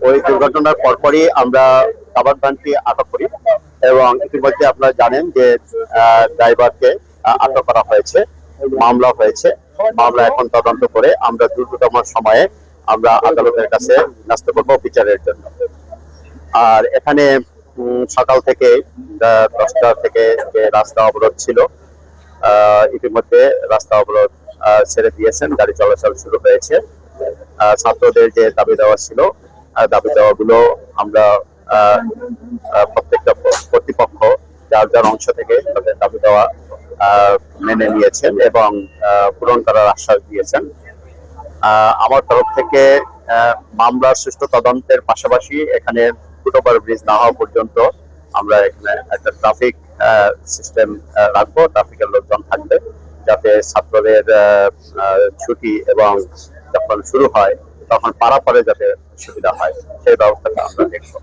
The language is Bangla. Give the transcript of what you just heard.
ওই দুর্ঘটনার পরপরই আমরা কাভার্ড ভ্যানটি আটক করি এবং ইতিমধ্যে আপনারা জানেন যে ড্রাইভারকে আটক করা হয়েছে, মামলা হয়েছে। মামলা এখন তদন্ত করে আমরা দ্রুততম সময়ে আমরা আদালতের কাছে ন্যস্ত করবো বিচারের জন্য। আর এখানে সকাল থেকে 10টা থেকে যে রাস্তা অবরোধ ছিল, ইতিমধ্যে রাস্তা অবরোধ ছেড়ে দিয়েছেন, গাড়ি চলাচল শুরু হয়েছে। ছাত্রদের যে দাবি দেওয়া ছিল, দাবি দেওয়াগুলো আমরা প্রত্যেকটা কর্তৃপক্ষ যার যার অংশ থেকে তাদের দাবি দেওয়া মেনে নিয়েছেন এবং পূরণ করার আশ্বাস দিয়েছেন। আমার তরফ থেকে মামলার সুষ্ঠু তদন্তের পাশাপাশি এখানে ফুটওভার ব্রিজ না হওয়া পর্যন্ত আমরা এখানে একটা ট্রাফিক সিস্টেম রাখবো, ট্রাফিকের লোকজন থাকবে যাতে ছাত্রদের ছুটি এবং যখন শুরু হয় তখন পারাপারে যাতে সুবিধা হয় সেই ব্যবস্থাটা আমরা দেখবো।